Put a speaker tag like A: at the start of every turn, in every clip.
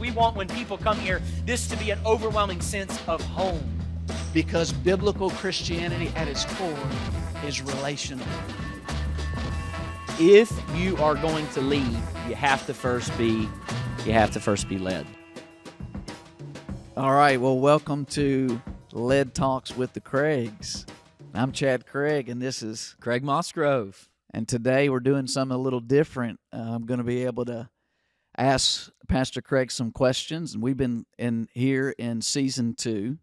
A: We want, when people come here, this to be an overwhelming sense of home.
B: Because biblical Christianity at its core is relational.
C: If you are going to lead, you have to first be led.
B: All right, well, welcome to Led Talks with the Craigs. I'm Chad Craig, and this is
C: Craig Mossgrove.
B: And today we're doing something a little different. I'm going to be able to ask Pastor Craig some questions, and we've been here in Season 2.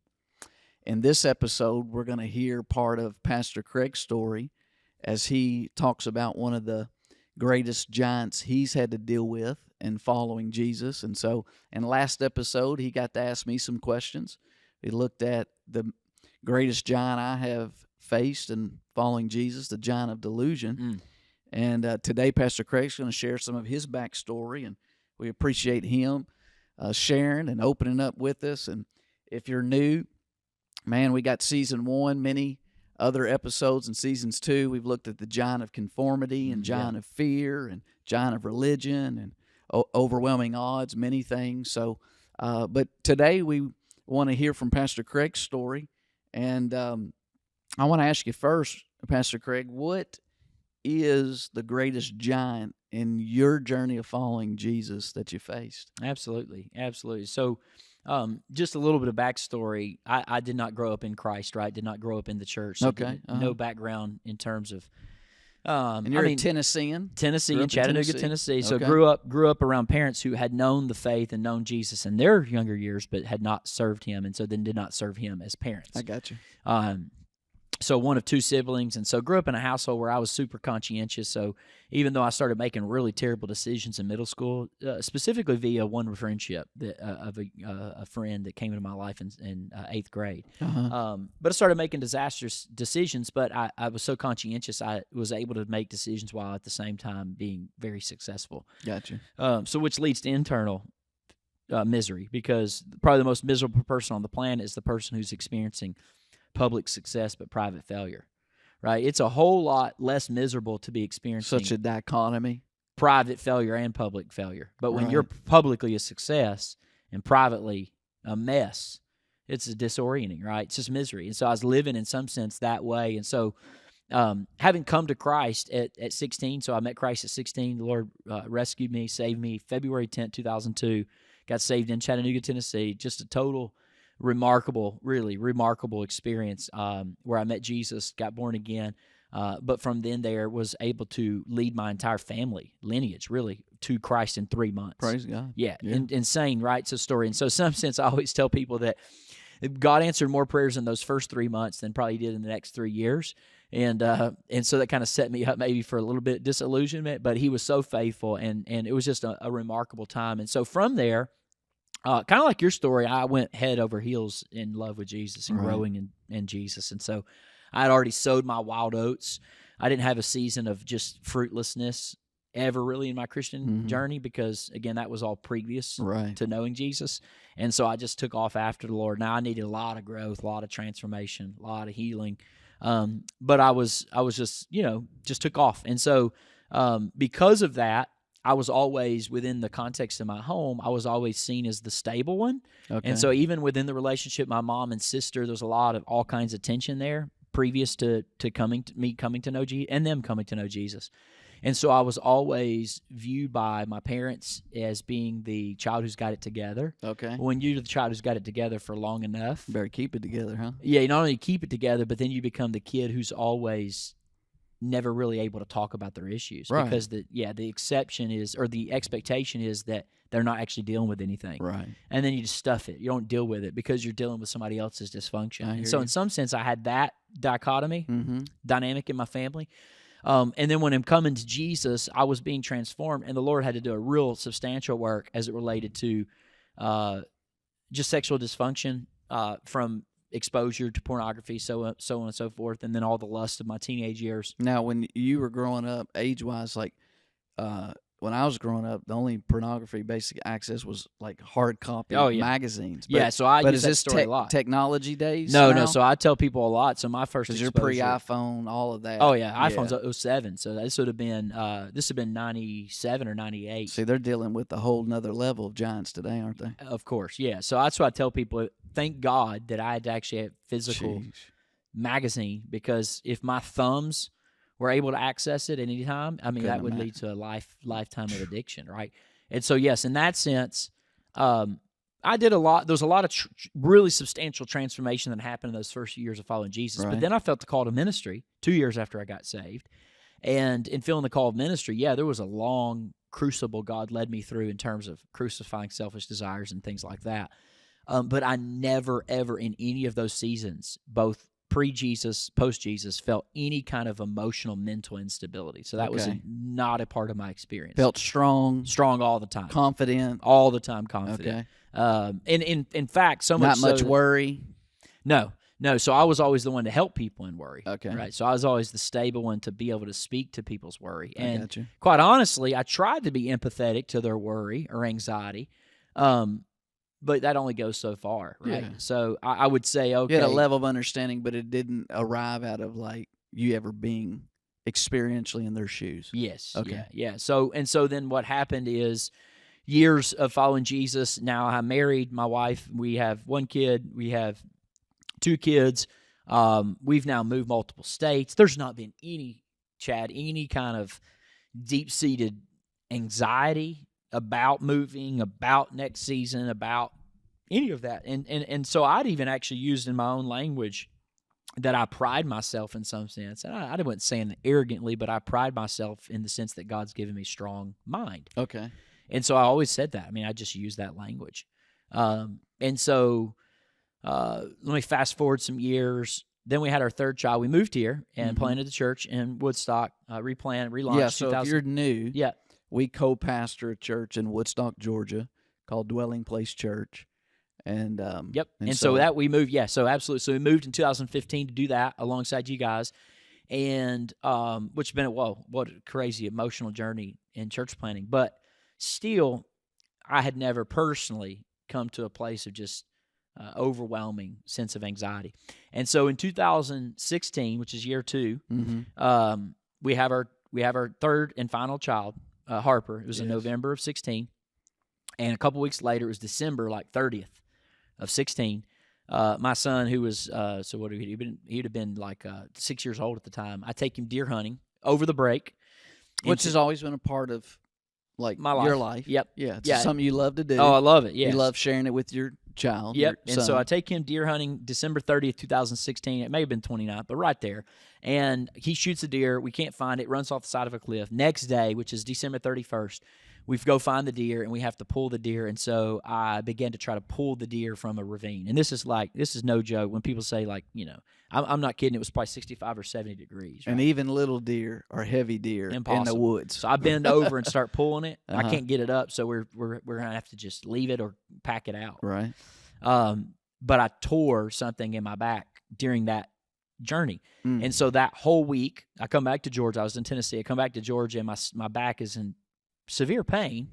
B: In this episode, we're going to hear part of Pastor Craig's story as he talks about one of the greatest giants he's had to deal with in following Jesus. And so in the last episode, he got to ask me some questions. We looked at the greatest giant I have faced in following Jesus, the giant of delusion. And today, Pastor Craig's going to share some of his backstory, and we appreciate him sharing and opening up with us. And if you're new, man, we got Season 1, many other episodes in Seasons 2. We've looked at the giant of conformity and giant of fear and giant of religion and overwhelming odds, many things. So, but today we want to hear from Pastor Craig's story. And I want to ask you first, Pastor Craig, what is the greatest giant in your journey of following Jesus that you faced?
C: Absolutely. So, just a little bit of backstory. I did not grow up in Christ, right? Did not grow up in the church. So
B: Okay.
C: No background in terms of.
B: And you're a Tennessean?
C: Tennessee, in Chattanooga, Tennessee. So
B: Okay.
C: grew up around parents who had known the faith and known Jesus in their younger years, but had not served him, and so then did not serve him as parents.
B: I got you.
C: So one of two siblings, and so grew up in a household where I was super conscientious. So even though I started making really terrible decisions in middle school, specifically via one friendship of a friend that came into my life in 8th grade, but I started making disastrous decisions. But I was so conscientious, I was able to make decisions while at the same time being very successful.
B: Gotcha.
C: So which leads to internal misery, because probably the most miserable person on the planet is the person who's experiencing public success but private failure, right? It's a whole lot less miserable to be experiencing
B: Such a dichotomy.
C: private failure and public failure. But when you're publicly a success and privately a mess, it's disorienting, right? It's just misery. And so I was living in some sense that way. And so having come to Christ at 16, so I met Christ at 16. The Lord rescued me, saved me. February 10th, 2002, got saved in Chattanooga, Tennessee. Just a total really remarkable experience where I met Jesus, got born again, but from then there was able to lead my entire family lineage really to Christ in 3 months.
B: Praise God.
C: Yeah. Insane, right? It's a story. And so in some sense, I always tell people that God answered more prayers in those first 3 months than probably he did in the next 3 years. And so that kind of set me up maybe for a little bit of disillusionment, but he was so faithful, and it was just a remarkable time. And so from there, kind of like your story, I went head over heels in love with Jesus and growing in Jesus. And so I had already sowed my wild oats. I didn't have a season of just fruitlessness ever really in my Christian journey, because, again, that was all previous to knowing Jesus. And so I just took off after the Lord. Now I needed a lot of growth, a lot of transformation, a lot of healing. But I was just, just took off. And so because of that, I was always, within the context of my home, I was always seen as the stable one. Okay. And so even within the relationship, my mom and sister, there's a lot of all kinds of tension there previous to coming to know Jesus and them coming to know Jesus. And so I was always viewed by my parents as being the child who's got it together.
B: Okay.
C: When you're the child who's got it together for long enough.
B: Better keep it together, huh?
C: Yeah, you not only keep it together, but then you become the kid who's always never really able to talk about their issues, because the exception is, or the expectation is, that they're not actually dealing with anything, and then you just stuff it. You don't deal with it because you're dealing with somebody else's dysfunction. And so in some sense I had that dichotomy dynamic in my family, and then when I'm coming to Jesus, I was being transformed, and the Lord had to do a real substantial work as it related to just sexual dysfunction from exposure to pornography, so on and so forth, and then all the lust of my teenage years.
B: Now, when you were growing up, age-wise, like when I was growing up, the only pornography basic access was like hard copy
C: Oh, yeah.
B: magazines.
C: Yeah, so I
B: but
C: use
B: is
C: that
B: this
C: story a lot.
B: technology days?
C: No,
B: now?
C: so I tell people a lot. So my first
B: Because you're
C: exposure.
B: pre-iPhone, all of that.
C: Oh yeah, iPhone's 07, so this would have been 97 or 98.
B: See, they're dealing with a whole nother level of giants today, aren't they?
C: Of course, yeah. So that's why I tell people, thank God that I had to actually have physical
B: Jeez.
C: magazine, because if my thumbs were able to access it at any time, I mean, that
B: Couldn't
C: would
B: imagine.
C: lead to a lifetime of addiction, right? And so, yes, in that sense, I did a lot. There was a lot of really substantial transformation that happened in those first few years of following Jesus. But
B: Right.
C: then I felt the call to ministry 2 years after I got saved. And in feeling the call of ministry, yeah, there was a long crucible God led me through in terms of crucifying selfish desires and things like that. But I never, ever in any of those seasons, both pre-Jesus, post-Jesus, felt any kind of emotional, mental instability. So that was
B: Okay.
C: not a part of my experience.
B: Felt strong,
C: strong all the time.
B: confident.
C: All the time confident.
B: Okay.
C: And in fact, so much
B: Not much
C: so that-
B: worry.
C: No. So I was always the one to help people in worry.
B: Okay.
C: Right. So I was always the stable one to be able to speak to people's worry.
B: I
C: And
B: got you.
C: quite honestly, I tried to be empathetic to their worry or anxiety. But that only goes so far, right?
B: Yeah.
C: So I would say, okay.
B: You had a level of understanding, but it didn't arrive out of like you ever being experientially in their shoes.
C: Yes.
B: Okay.
C: Yeah. So then what happened is years of following Jesus. Now I'm married, my wife, we have one kid, we have 2 kids. We've now moved multiple states. There's not been any kind of deep-seated anxiety about moving, about next season, about any of that. And so I'd even actually used in my own language that I pride myself in some sense. And I wasn't saying it arrogantly, but I pride myself in the sense that God's given me strong mind.
B: Okay.
C: And so I always said that. I mean, I just use that language. And so let me fast forward some years. Then we had our 3rd child. We moved here and planted the church in Woodstock, relaunched.
B: Yeah, so if you're new,
C: yeah.
B: we co-pastor a church in Woodstock, Georgia called Dwelling Place Church. And
C: Yep. And so that we moved, yeah, so absolutely. So we moved in 2015 to do that alongside you guys. And which has been what a crazy emotional journey in church planting. But still, I had never personally come to a place of just overwhelming sense of anxiety. And so in 2016, which is year 2, we have our 3rd and final child, Harper. It was in November of 16, and a couple weeks later, it was December 30th of 16. My son, who was so what he'd have been 6 years old at the time. I take him deer hunting over the break,
B: which has always been a part of
C: my
B: your life.
C: Yep.
B: Yeah, it's
C: Yeah.
B: something you love to do.
C: Oh, I love it. Yeah,
B: You love sharing it with your child.
C: Yep.
B: your
C: And so
B: son.
C: I take him deer hunting December 30th, 2016. It may have been 29th, but right there. And he shoots a deer. We can't find it. Runs off the side of a cliff. Next day, which is December 31st, we go find the deer, and we have to pull the deer. And so I began to try to pull the deer from a ravine. And this is no joke. When people say, I'm not kidding. It was probably 65 or 70 degrees. Right?
B: And even little deer are heavy deer in the
C: Impossible.
B: woods.
C: So I bend over and start pulling it. I
B: Uh-huh.
C: can't get it up, so we're gonna have to just leave it or pack it out.
B: Right.
C: But I tore something in my back during that journey.
B: Mm.
C: And so that whole week, I come back to Georgia. I was in Tennessee. I come back to Georgia, and my back is in severe pain,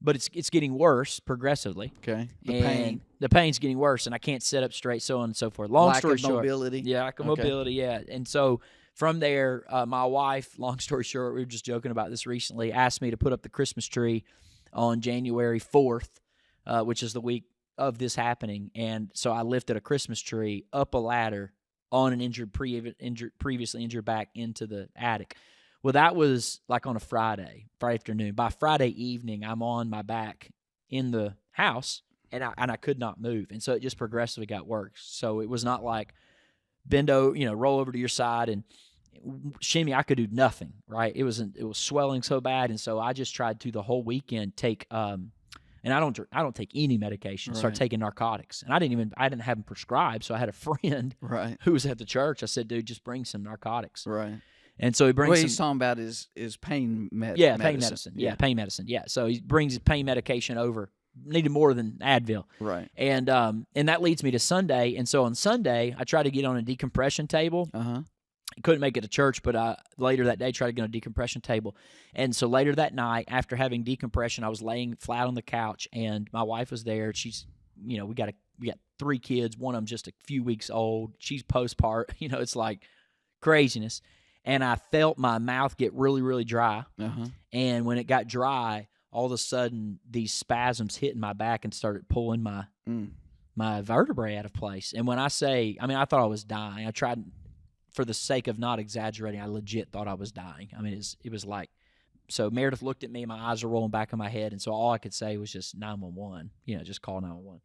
C: but it's getting worse progressively.
B: Okay.
C: And the pain's getting worse, and I can't sit up straight, so on and so forth. Long
B: Lack
C: story
B: of
C: short.
B: mobility.
C: Yeah, lack of
B: Okay.
C: mobility, yeah. And so from there, my wife, long story short, we were just joking about this recently, asked me to put up the Christmas tree on January 4th, which is the week of this happening. And so I lifted a Christmas tree up a ladder on an previously injured back into the attic. Well, that was on a Friday afternoon. By Friday evening, I'm on my back in the house, and I could not move. And so it just progressively got worse. So it was not like bend over, roll over to your side and shimmy. I could do nothing, right? It was swelling so bad. And so I just tried to the whole weekend take, and I don't take any medication, start
B: Right.
C: taking narcotics. And I didn't have them prescribed. So I had a friend
B: Right.
C: who was at the church. I said, dude, just bring some narcotics.
B: Right.
C: And so he brings
B: What
C: some.
B: he's talking about is pain
C: Pain medicine. Yeah, pain medicine. Yeah, so he brings his pain medication over. Needed more than Advil.
B: Right.
C: And that leads me to Sunday. And so on Sunday, I try to get on a decompression table,
B: Uh-huh.
C: couldn't make it to church, but later that day tried to get on a decompression table. And so later that night, after having decompression, I was laying flat on the couch, and my wife was there. She's, we got 3 kids. One of them just a few weeks old. She's postpartum. It's like craziness. And I felt my mouth get really, really dry.
B: Uh-huh.
C: And when it got dry, all of a sudden these spasms hit in my back and started pulling my vertebrae out of place. And when I say, I thought I was dying. I tried, for the sake of not exaggerating, I legit thought I was dying. It was like, so Meredith looked at me, my eyes were rolling back in my head, and so all I could say was just 911, just call 911.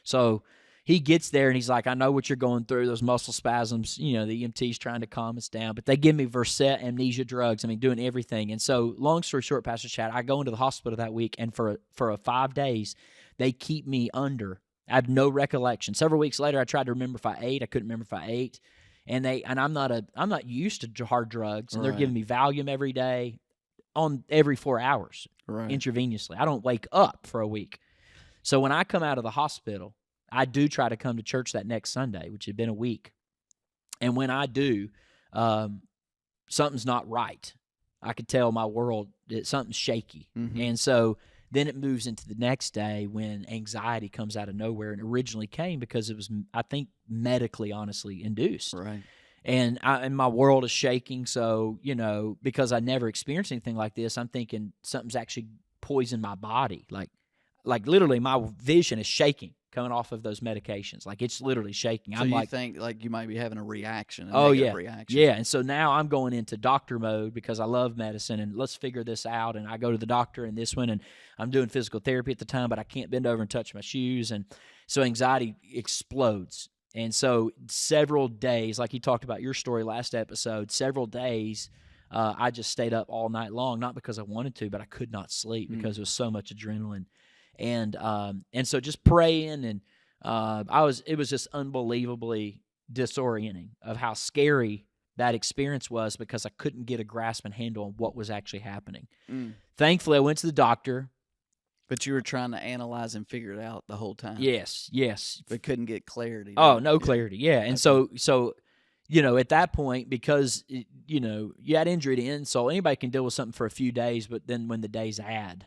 C: So he gets there, and he's like, I know what you're going through, those muscle spasms, the EMT's trying to calm us down, but they give me Versed amnesia drugs, doing everything. And so long story short, Pastor Chad, I go into the hospital that week, and for 5 days, they keep me under. I have no recollection. Several weeks later, I tried to remember if I ate. I couldn't remember if I ate. And I'm not used to hard drugs, and they're giving me Valium every day on every 4 hours intravenously. I don't wake up for a week. So when I come out of the hospital, I do try to come to church that next Sunday, which had been a week. And when I do, something's not right. I could tell my world that something's shaky. Mm-hmm. And so then it moves into the next day when anxiety comes out of nowhere, and originally came because it was, I think, medically, honestly, induced.
B: Right.
C: And my world is shaking. So, because I never experienced anything like this, I'm thinking something's actually poisoned my body. Like literally my vision is shaking coming off of those medications. Like it's literally shaking.
B: So you think like you might be having a reaction, reaction.
C: Yeah. And so now I'm going into doctor mode because I love medicine, and let's figure this out. And I go to the doctor in this one, and I'm doing physical therapy at the time, but I can't bend over and touch my shoes. And so anxiety explodes. And so several days, like you talked about your story last episode, several days, I just stayed up all night long, not because I wanted to, but I could not sleep because there was so much adrenaline. And so just praying, and it was just unbelievably disorienting of how scary that experience was, because I couldn't get a grasp and handle on what was actually happening. Thankfully, I went to the doctor.
B: But you were trying to analyze and figure it out the whole time.
C: Yes.
B: But couldn't get clarity.
C: No clarity. Yeah. And so at that point, because you add injury to insult, anybody can deal with something for a few days, but then when the days add,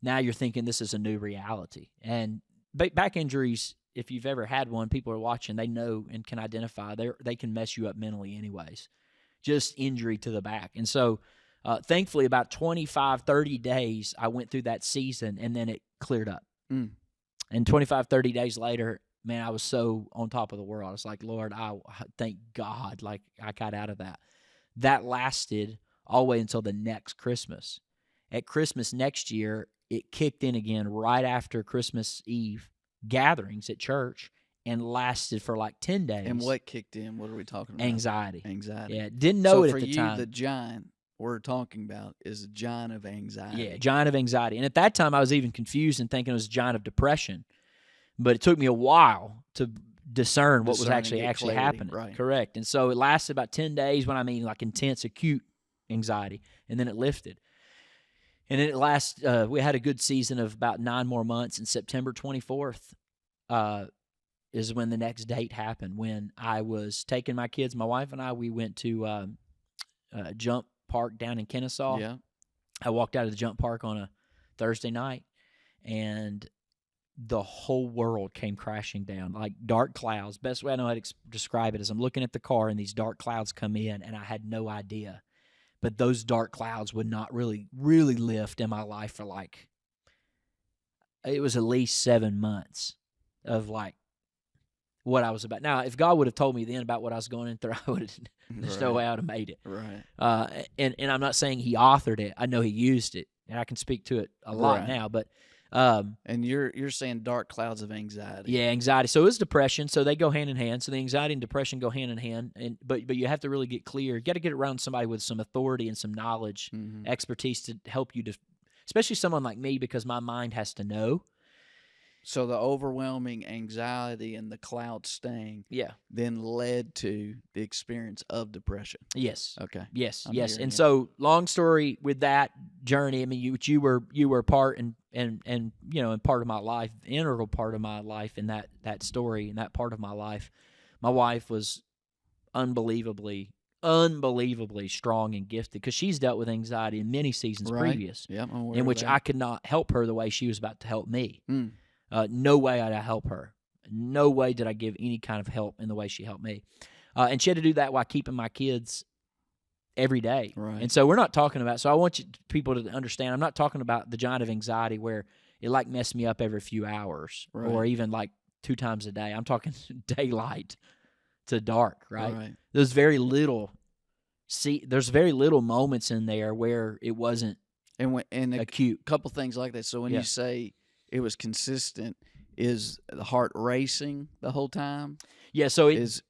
C: now you're thinking this is a new reality. And back injuries, if you've ever had one, people are watching, they know and can identify. They can mess you up mentally anyways, just injury to the back. And so thankfully, about 25, 30 days, I went through that season, and then it cleared up. And 25, 30 days later, man, I was so on top of the world. I was like, Lord, I thank God, like I got out of that. That lasted all the way until the next Christmas. At Christmas next year, it kicked in again right after Christmas Eve gatherings at church, and lasted for like 10 days.
B: And what kicked in? What are we talking about?
C: Anxiety.
B: Yeah,
C: didn't know it
B: at the time. So for you, the giant we're talking about is a giant of anxiety.
C: Yeah, giant of anxiety. And at that time, I was even confused and thinking it was a giant of depression. But it took me a while to discern what was actually happening.
B: Right.
C: Correct. And so it lasted about 10 days, when I mean like intense, acute anxiety, and then it lifted. And then it lasted, we had a good season of about 9 more months, and September 24th is when the next date happened, when I was taking my kids, my wife and I, we went to Jump Park down in Kennesaw.
B: Yeah.
C: I walked out of the Jump Park on a Thursday night, and the whole world came crashing down, like dark clouds. Best way I know how to describe it is I'm looking at the car, and these dark clouds come in, and I had no idea. But those dark clouds would not really, really lift in my life for it was at least 7 months of what I was about. Now, if God would have told me then about what I was going through, I would have, there's no way I would have made it.
B: Right.
C: And I'm not saying he authored it. I know he used it, and I can speak to it a lot now, but
B: and you're saying dark clouds of anxiety.
C: Yeah, anxiety. So it's depression. So they go hand in hand. So the anxiety and depression go hand in hand. But you have to really get clear. You got to get around somebody with some authority and some knowledge, expertise to help you, especially someone like me, because my mind has to know.
B: So the overwhelming anxiety and the cloud staying then led to the experience of depression.
C: Yes.
B: Okay.
C: Yes.
B: I'm
C: yes.
B: hearing
C: And
B: you.
C: so long story with that journey, I mean, you were part and and part of my life, integral part of my life in that story and that part of my life. My wife was unbelievably unbelievably strong and gifted because she's dealt with anxiety in many seasons
B: Right.
C: previous,
B: Yeah, I'm aware
C: in
B: of
C: which
B: that.
C: I could not help her the way she was about to help me.
B: Mm.
C: No way did I help her. No way did I give any kind of help in the way she helped me. And she had to do that while keeping my kids every day.
B: Right.
C: And so we're not talking about, so I want people to understand, I'm not talking about the giant of anxiety where it like messed me up every few hours or
B: Right.
C: even like 2 times a day. I'm talking daylight to dark, right?
B: Right.
C: There's very little moments in there where it wasn't
B: And a
C: acute.
B: couple things like that. So when
C: Yeah.
B: you say it was consistent, is the heart racing the whole time?
C: Yeah, so it
B: Is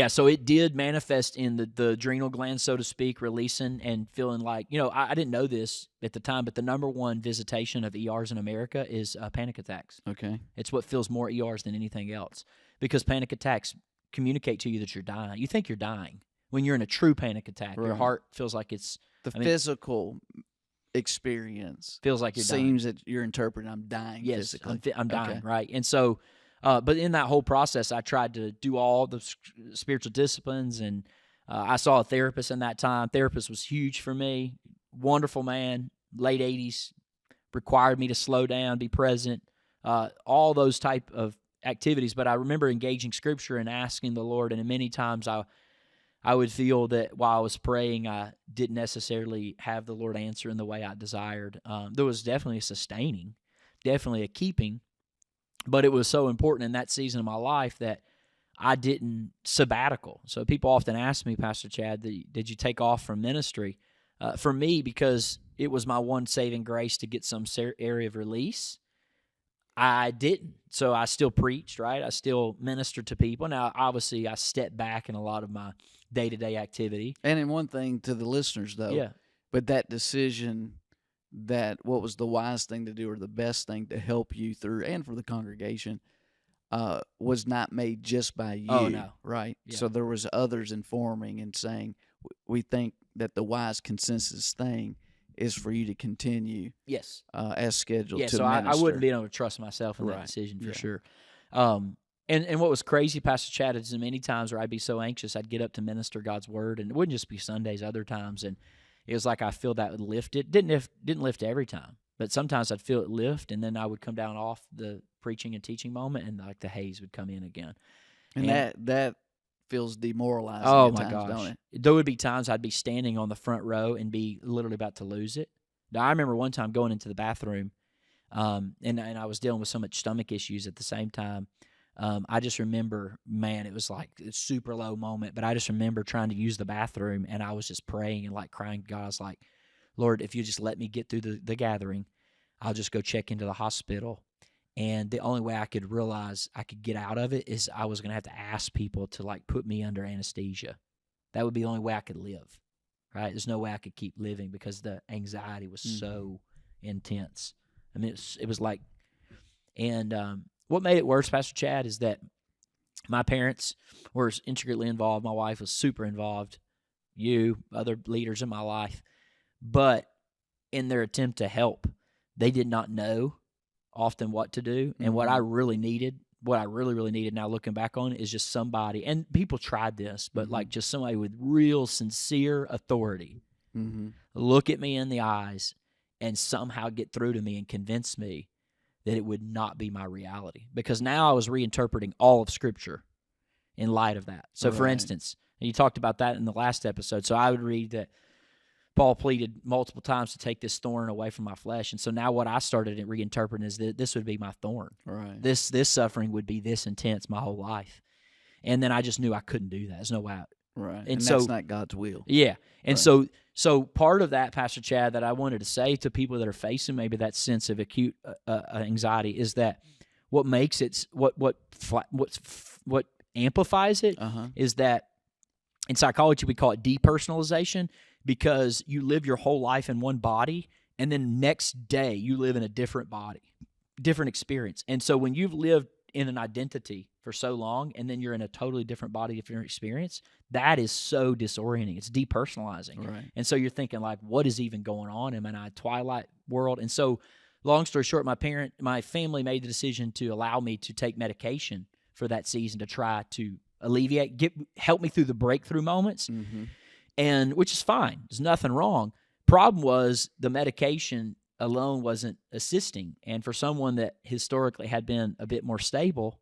C: so it did manifest in the adrenal glands, so to speak, releasing and feeling like, I didn't know this at the time, but the number one visitation of ERs in America is panic attacks.
B: okay.
C: It's what fills more ERs than anything else because panic attacks communicate to you that you're dying. You think you're dying. When you're in a true panic attack, your
B: Right.
C: heart feels like it's
B: The
C: I mean-
B: physical experience
C: feels like you're dying.
B: seems that you're interpreting I'm dying
C: Yes,
B: physically.
C: I'm dying,
B: Okay.
C: right? And so, but in that whole process, I tried to do all the spiritual disciplines, and I saw a therapist in that time. Therapist was huge for me. Wonderful man, late 80s, required me to slow down, be present, all those type of activities. But I remember engaging Scripture and asking the Lord, and many times I would feel that while I was praying, I didn't necessarily have the Lord answer in the way I desired. There was definitely a sustaining, definitely a keeping, but it was so important in that season of my life that I didn't sabbatical. So people often ask me, Pastor Chad, did you take off from ministry? For me, because it was my one saving grace to get some area of release, I didn't. So I still preached, right? I still ministered to people. Now, obviously, I stepped back in a lot of my day-to-day activity.
B: And in one thing to the listeners though,
C: Yeah.
B: but that decision, that what was the wise thing to do or the best thing to help you through and for the congregation was not made just by you.
C: Oh, no.
B: Right?
C: Yeah.
B: So there was others informing and saying, we think that the wise consensus thing is for you to continue
C: Yes.
B: as scheduled
C: Yeah,
B: to
C: so I
B: minister.
C: wouldn't be able to trust myself in that
B: Right.
C: decision for
B: Yeah.
C: sure. And what was crazy, Pastor Chad, is many times where I'd be so anxious, I'd get up to minister God's word, and it wouldn't just be Sundays, other times, and it was like I feel that would lift it. Didn't lift every time, but sometimes I'd feel it lift, and then I would come down off the preaching and teaching moment, and like the haze would come in again.
B: and
C: and-
B: that feels demoralizing
C: Oh
B: at
C: my
B: times,
C: gosh!
B: don't it?
C: There would be times I'd be standing on the front row and be literally about to lose it. Now I remember one time going into the bathroom, and I was dealing with so much stomach issues at the same time. I just remember, man, it was like a super low moment, but I just remember trying to use the bathroom, and I was just praying and like crying to God. I was like, Lord, if you just let me get through the gathering, I'll just go check into the hospital. And the only way I could realize I could get out of it is I was going to have to ask people to like put me under anesthesia. That would be the only way I could live, right? There's no way I could keep living because the anxiety was so intense. I mean, it was like, and what made it worse, Pastor Chad, is that my parents were intricately involved. My wife was super involved. Other leaders in my life. But in their attempt to help, they did not know often what to do. And what I really needed, what I really, really needed now looking back on it, is just somebody, and people tried this, but like just somebody with real sincere authority
B: Mm-hmm.
C: look at me in the eyes and somehow get through to me and convince me that it would not be my reality. Because now I was reinterpreting all of Scripture in light of that. So, for
B: Right.
C: instance, and you talked about that in the last episode. So I would read that Paul pleaded multiple times to take this thorn away from my flesh. And so now what I started reinterpreting is that this would be my thorn.
B: Right.
C: This suffering would be this intense my whole life. And then I just knew I couldn't do that. There's no way out.
B: Right.
C: And
B: And
C: so-
B: that's not God's will.
C: Yeah. And
B: Right.
C: so part of that, Pastor Chad, that I wanted to say to people that are facing maybe that sense of acute anxiety is that what makes it, what amplifies it
B: Uh-huh.
C: is that in psychology we call it depersonalization, because you live your whole life in one body and then next day you live in a different body, different experience. And so when you've lived in an identity for so long and then you're in a totally different body, different experience, that is so disorienting. It's depersonalizing.
B: Right.
C: And so you're thinking like, what is even going on? Am I in a twilight world? And so long story short, my family made the decision to allow me to take medication for that season to try to help me through the breakthrough moments,
B: Mm-hmm.
C: and which is fine. There's nothing wrong. Problem was the medication alone wasn't assisting, and for someone that historically had been a bit more stable,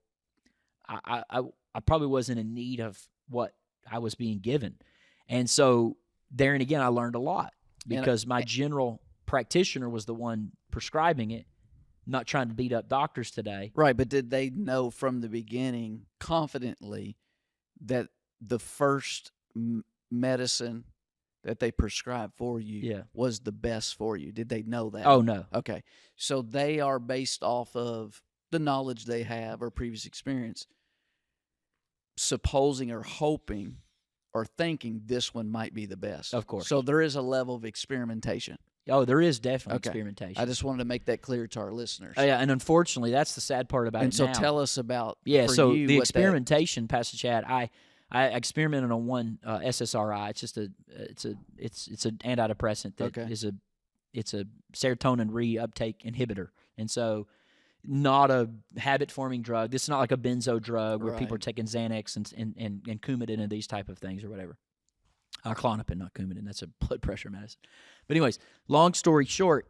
C: I probably wasn't in need of what I was being given, and so there and again I learned a lot because my general practitioner was the one prescribing it. Not trying to beat up doctors today.
B: Right, but did they know from the beginning confidently that the first medicine that they prescribed for you was the best for you? Did they know that?
C: Oh, no.
B: Okay. So they are based off of the knowledge they have or previous experience, supposing or hoping or thinking this one might be the best.
C: Of course.
B: So there is a level of experimentation.
C: Oh, there is definitely
B: Okay.
C: experimentation.
B: I just wanted to make that clear to our listeners.
C: Yeah, and unfortunately, that's the sad part about
B: And
C: it
B: so
C: now.
B: tell us about
C: Yeah,
B: for
C: so
B: you,
C: the
B: what that-
C: experimentation, Pastor Chad, I experimented on one SSRI. It's just it's an antidepressant that
B: Okay.
C: is it's a serotonin reuptake inhibitor, and so not a habit forming drug. This is not like a benzo drug where people are
B: Right.
C: taking Xanax and Coumadin and these type of things or whatever. Klonopin, not Coumadin. That's a blood pressure medicine. But anyways, long story short,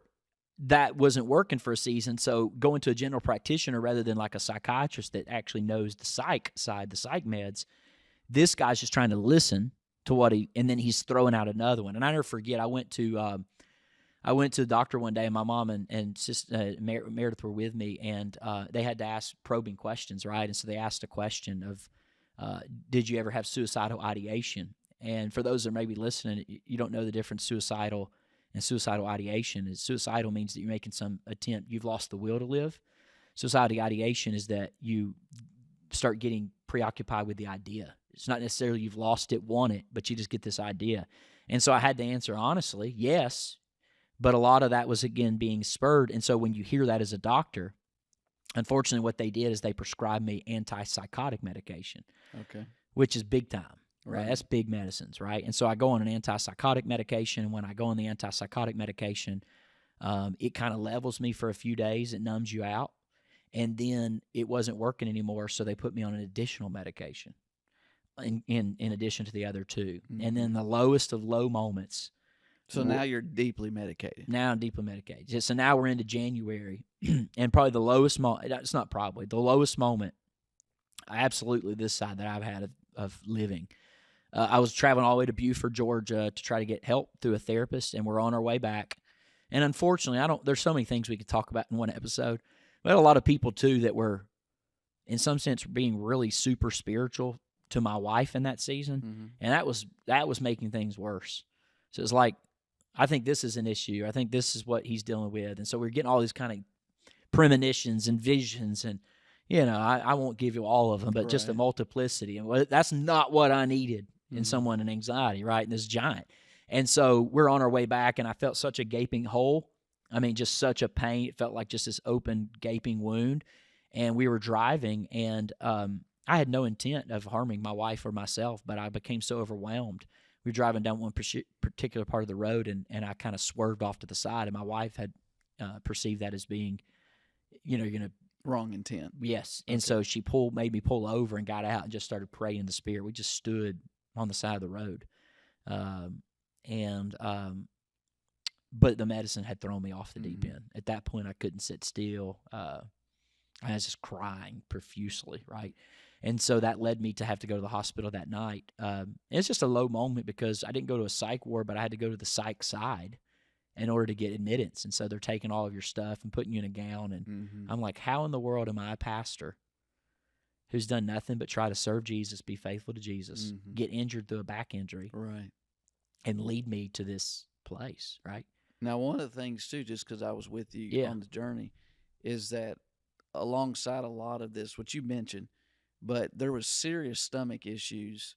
C: that wasn't working for a season. So going to a general practitioner rather than like a psychiatrist that actually knows the psych side, the psych meds, this guy's just trying to listen to what and then he's throwing out another one. And I never forget, I went to the doctor one day, and my mom and sister, Meredith were with me, and they had to ask probing questions, right? And so they asked a question of, did you ever have suicidal ideation? And for those that may be listening, you don't know the difference suicidal and suicidal ideation. Suicidal means that you're making some attempt. You've lost the will to live. Suicidal ideation is that you start getting preoccupied with the idea. It's not necessarily you've lost it, want it, but you just get this idea. And so I had to answer honestly, yes, but a lot of that was, again, being spurred. And so when you hear that as a doctor, unfortunately what they did is they prescribed me antipsychotic medication,
B: Okay.
C: which is big time. Right,
B: Right.
C: that's big medicines, right? And so I go on an antipsychotic medication, and when I go on the antipsychotic medication, it kind of levels me for a few days. It numbs you out, and then it wasn't working anymore, so they put me on an additional medication in addition to the other two. And then the lowest of low moments.
B: So now you're deeply medicated.
C: Now I'm deeply medicated. So now we're into January, and probably the lowest moment, it's not probably, the lowest moment, absolutely this side that I've had of living. I was traveling all the way to Buford, Georgia to try to get help through a therapist, and we're on our way back. And unfortunately, there's so many things we could talk about in one episode. We had a lot of people, too, that were, in some sense, being really super spiritual to my wife in that season.
B: Mm-hmm.
C: And that was making things worse. So it's like, I think this is an issue. I think this is what he's dealing with. And so we're getting all these kind of premonitions and visions, and I won't give you all of them, but just a
B: Right.
C: multiplicity. And that's not what I needed in
B: Mhm.
C: someone in anxiety, right? And this giant. And so we're on our way back, and I felt such a gaping hole. I mean, just such a pain. It felt like just this open, gaping wound. And we were driving, and I had no intent of harming my wife or myself, but I became so overwhelmed. We were driving down one particular part of the road, and I kind of swerved off to the side, and my wife had perceived that as being, you're going to,
B: Wrong intent.
C: yes. And so she made me pull over and got out and just started praying in the spirit. We just stood on the side of the road. But the medicine had thrown me off the deep end. At that point, I couldn't sit still. I was just crying profusely, right? And so that led me to have to go to the hospital that night. It's just a low moment because I didn't go to a psych ward, but I had to go to the psych side in order to get admittance. And so they're taking all of your stuff and putting you in a gown. And
B: Mm-hmm.
C: I'm like, how in the world am I a pastor who's done nothing but try to serve Jesus, be faithful to Jesus,
B: Mhm.
C: get injured through a back injury,
B: Right.
C: and lead me to this place, right?
B: Now, one of the things, too, just because I was with you
C: Yeah.
B: on the journey, is that alongside a lot of this, what you mentioned, but there was serious stomach issues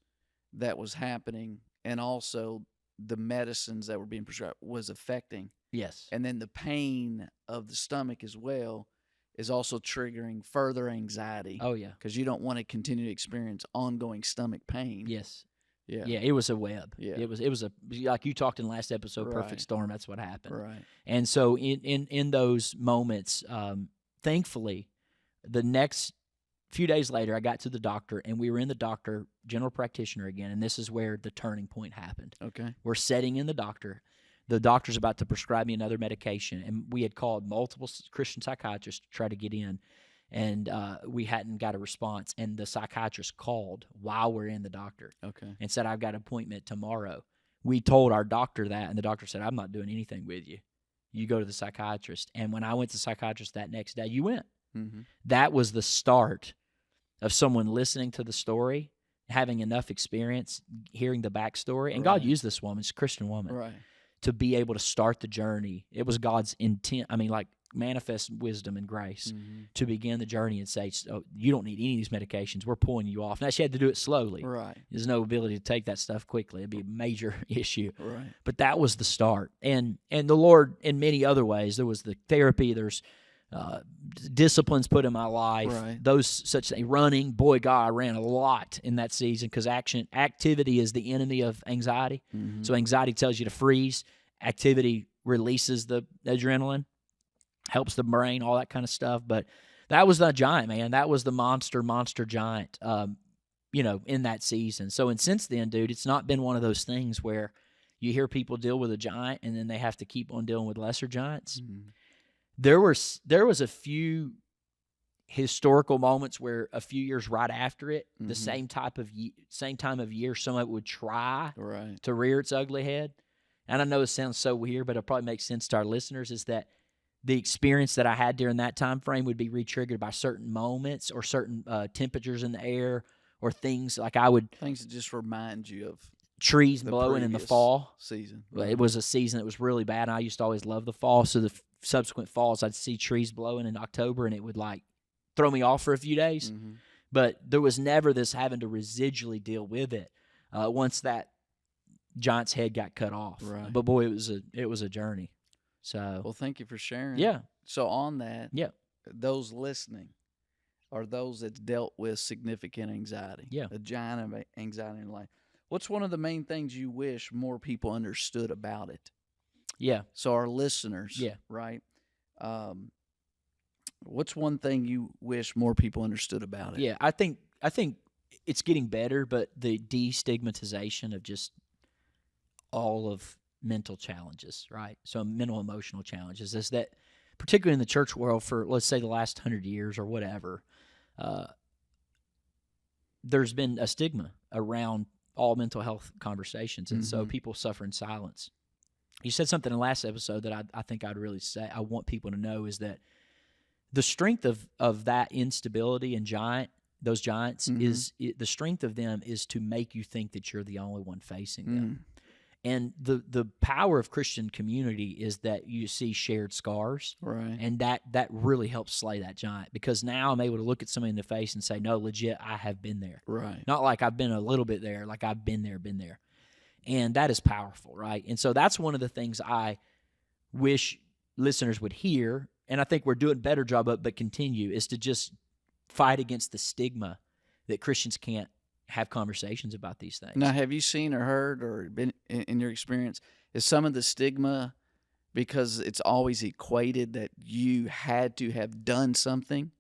B: that was happening, and also the medicines that were being prescribed was affecting.
C: Yes.
B: And then the pain of the stomach as well is also triggering further anxiety
C: Oh, yeah.
B: because you don't want to continue to experience ongoing stomach pain.
C: Yes.
B: Yeah.
C: Yeah, it was a web.
B: Yeah.
C: It was a, like you talked in the last episode,
B: Right.
C: Perfect Storm, that's what happened.
B: Right.
C: And so in those moments, thankfully, the next A few days later, I got to the doctor, and we were in the general practitioner again, and this is where the turning point happened.
B: Okay.
C: We're sitting in the doctor. The doctor's about to prescribe me another medication, and we had called multiple Christian psychiatrists to try to get in, and we hadn't got a response. And the psychiatrist called while we're in the doctor
B: Okay.
C: and said, I've got an appointment tomorrow. We told our doctor that, and the doctor said, I'm not doing anything with you. You go to the psychiatrist. And when I went to the psychiatrist that next day, you went.
B: Mm-hmm.
C: That was the start of someone listening to the story, having enough experience, hearing the backstory. And God
B: Right.
C: used this woman, she's a Christian woman,
B: Right.
C: to be able to start the journey. It was God's intent. I mean, like manifest wisdom and grace
B: Mm-hmm.
C: to begin the journey and say, oh, you don't need any of these medications. We're pulling you off. Now, she had to do it slowly.
B: Right.
C: There's no ability to take that stuff quickly. It'd be a major issue.
B: Right.
C: But that was the start. And the Lord, in many other ways, there was the therapy, there's disciplines put in my life,
B: Right.
C: those such things. Running, boy, God, I ran a lot in that season because activity is the enemy of anxiety.
B: Mm-hmm.
C: So anxiety tells you to freeze. Activity releases the adrenaline, helps the brain, all that kind of stuff. But that was the giant, man. That was the monster giant, in that season. So, and since then, dude, it's not been one of those things where you hear people deal with a giant and then they have to keep on dealing with lesser giants.
B: Mm-hmm.
C: There was a few historical moments where a few years right after it, the
B: Mhm.
C: same time of year, someone would try
B: Right.
C: to rear its ugly head. And I know it sounds so weird, but it probably makes sense to our listeners, is that the experience that I had during that time frame would be re-triggered by certain moments or certain temperatures in the air or things like
B: Things that just remind you of
C: trees
B: the
C: blowing in the
B: previous
C: fall.
B: season.
C: Well, it was a season that was really bad, and I used to always love the fall. So the subsequent falls, I'd see trees blowing in October, and it would like throw me off for a few days.
B: Mm-hmm.
C: But there was never this having to residually deal with it once that giant's head got cut off.
B: Right.
C: But boy, it was a journey. So
B: Well, thank you for sharing.
C: yeah,
B: So on that,
C: Yeah.
B: those listening are those that's dealt with significant anxiety.
C: Yeah.
B: A giant of anxiety in life. What's one of the main things you wish more people understood about it?
C: yeah.
B: So our listeners,
C: Yeah.
B: right? What's one thing you wish more people understood about it?
C: Yeah, I think it's getting better, but the destigmatization of just all of mental challenges, right? So mental emotional challenges is that, particularly in the church world, for let's say the last 100 years or whatever, there's been a stigma around all mental health conversations, and so
B: Mhm.
C: people suffer in silence. You said something in the last episode that I think I'd really say I want people to know is that the strength of that instability and those giants
B: Mhm.
C: the strength of them is to make you think that you're the only one facing them.
B: Mm.
C: And the power of Christian community is that you see shared scars,
B: Right.
C: and that really helps slay that giant, because now I'm able to look at somebody in the face and say, no, legit, I have been there.
B: Right.
C: Not like I've been a little bit there, like I've been there. And that is powerful, right? And so that's one of the things I wish listeners would hear, and I think we're doing a better job of, but continue, is to just fight against the stigma that Christians can't have conversations about these things.
B: Now, have you seen or heard or been in your experience, is some of the stigma because it's always equated that you had to have done something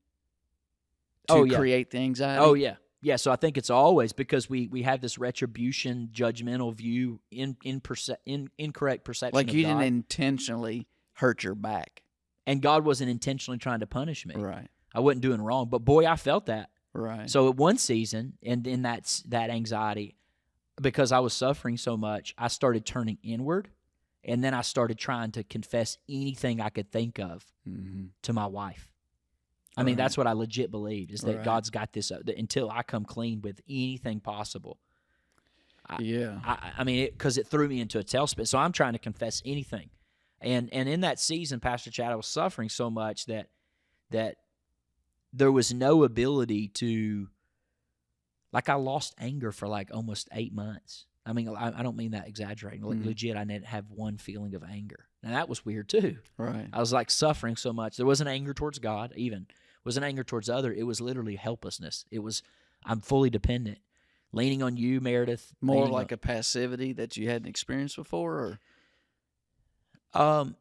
B: to
C: Oh, yeah.
B: create the anxiety?
C: Oh, yeah. Yeah, so I think it's always because we have this retribution, judgmental view, incorrect perception
B: Like
C: of
B: you
C: God.
B: didn't intentionally hurt your back.
C: And God wasn't intentionally trying to punish me.
B: Right.
C: I wasn't doing wrong. But boy, I felt that.
B: Right.
C: So at one season, and in that anxiety, because I was suffering so much, I started turning inward, and then I started trying to confess anything I could think of
B: Mm-hmm.
C: to my wife. I mean,
B: Right.
C: that's what I legit believed, is that
B: Right.
C: God's got this that until I come clean with anything possible.
B: Yeah.
C: I mean, because it threw me into a tailspin. So I'm trying to confess anything. And in that season, Pastor Chad, I was suffering so much that there was no ability to, like, I lost anger for like almost 8 months. I mean, I don't mean that exaggerating. Like,
B: Mhm.
C: legit, I didn't have one feeling of anger. Now, that was weird too.
B: Right.
C: I was like suffering so much. There wasn't anger towards God even. It wasn't anger towards other. It was literally helplessness. It was, I'm fully dependent. Leaning on you, Meredith.
B: More
C: leaning
B: like a passivity that you hadn't experienced before, or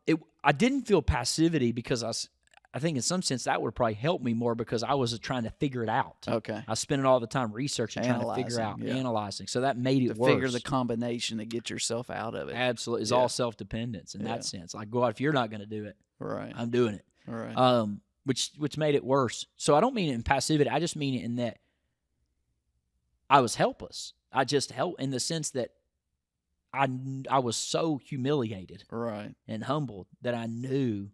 C: I didn't feel passivity because I think in some sense that would probably help me more because I was trying to figure it out.
B: Okay.
C: I spent it all the time researching, trying to figure out,
B: Analyzing, yeah.
C: analyzing. So that made it
B: To
C: worse.
B: figure the combination to get yourself out of it.
C: Absolutely. It's
B: Yeah.
C: all self-dependence in
B: Yeah.
C: that sense. Like, God, if you're not going to do it,
B: Right.
C: I'm doing it.
B: Right.
C: Which made it worse. So I don't mean it in passivity. I just mean it in that I was helpless. I just helped in the sense that I was so humiliated
B: Right.
C: and humbled that I knew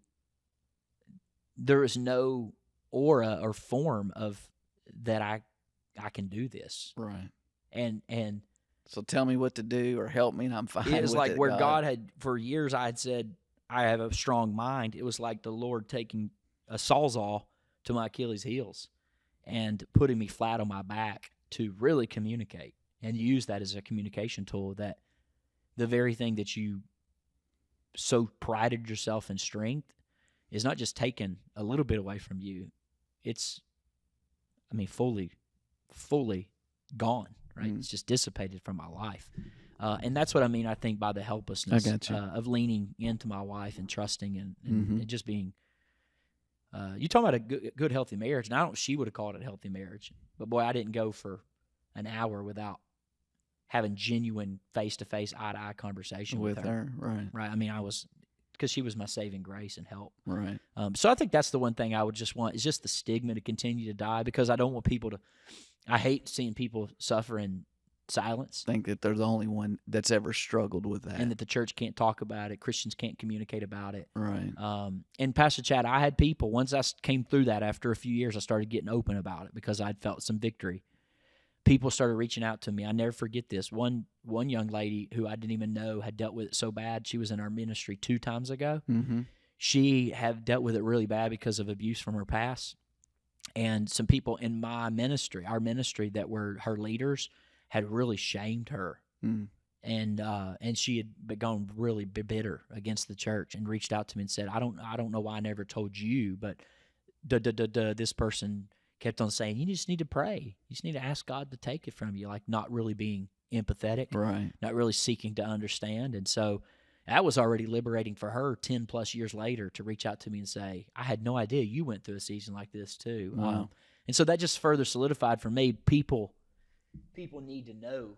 C: there is no aura or form of that I can do this.
B: Right.
C: And
B: So tell me what to do or help me, and I'm fine.
C: it was
B: with
C: like
B: it,
C: where God had for years I had said I have a strong mind. It was like the Lord taking a sawzall to my Achilles heels and putting me flat on my back to really communicate and use that as a communication tool, that the very thing that you so prided yourself in strength is not just taken a little bit away from you. It's, I mean, fully gone, right?
B: Mm.
C: It's just dissipated from my life. And that's what I mean, I think, by the helplessness
B: I got you.
C: of leaning into my wife and trusting and
B: Mhm.
C: just being. You talking about a good, healthy marriage, and I don't. She would have called it a healthy marriage, but boy, I didn't go for an hour without having genuine face-to-face, eye-to-eye conversation with her.
B: Right.
C: Right? I mean, because she was my saving grace and help.
B: Right.
C: So I think that's the one thing I would just want is just the stigma to continue to die, because I don't want people to. I hate seeing people suffer in silence,
B: Think that they're the only one that's ever struggled with that.
C: and that the church can't talk about it. Christians can't communicate about it.
B: Right.
C: And Pastor Chad, I had people, once I came through that after a few years, I started getting open about it because I'd felt some victory. People started reaching out to me. I never forget this. One young lady who I didn't even know had dealt with it so bad. She was in our ministry 2 times ago.
B: Mm-hmm.
C: She had dealt with it really bad because of abuse from her past. And some people in my ministry, our ministry, that were her leaders, had really shamed her.
B: Mm.
C: And she had gone really bitter against the church and reached out to me and said, I don't know why I never told you, but this person kept on saying, you just need to pray. You just need to ask God to take it from you, like not really being empathetic,
B: Right.
C: not really seeking to understand. And so that was already liberating for her 10 plus years later to reach out to me and say, I had no idea you went through a season like this too.
B: Wow.
C: And so that just further solidified for me, people need to know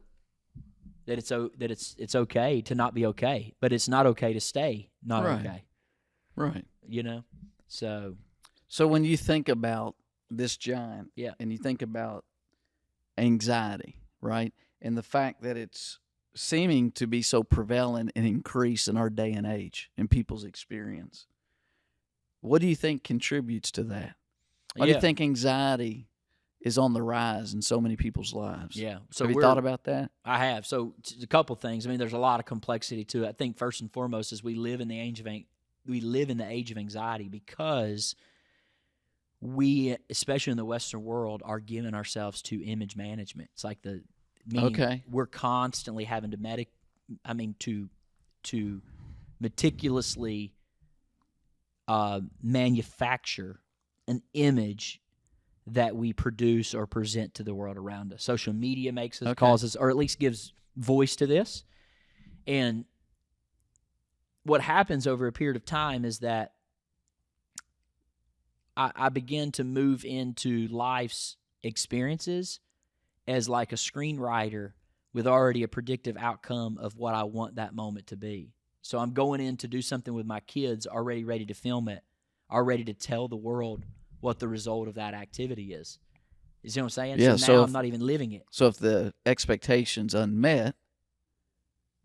C: that it's okay to not be okay, but it's not okay to stay not
B: Right.
C: okay,
B: Right.
C: you know? So
B: So when you think about this giant,
C: Yeah.
B: and you think about anxiety, right, and the fact that it's seeming to be so prevalent and increase in our day and age in people's experience, what do you think contributes to that? Why do you think anxiety is on the rise in so many people's lives?
C: Yeah. So
B: Have you thought about that?
C: I have. So a couple things. I mean, there's a lot of complexity to it. I think first and foremost is we live in the age of anxiety because we, especially in the Western world, are giving ourselves to image management. It's like meaning we're constantly having to to meticulously manufacture an image that we produce or present to the world around us. Social media makes us, causes, or at least gives voice to this. And what happens over a period of time is that I begin to move into life's experiences as like a screenwriter with already a predictive outcome of what I want that moment to be. So I'm going in to do something with my kids, already ready to film it, already to tell the world what the result of that activity is. You see what I'm saying?
B: Yeah,
C: so now I'm not even living it.
B: So if the expectation's unmet,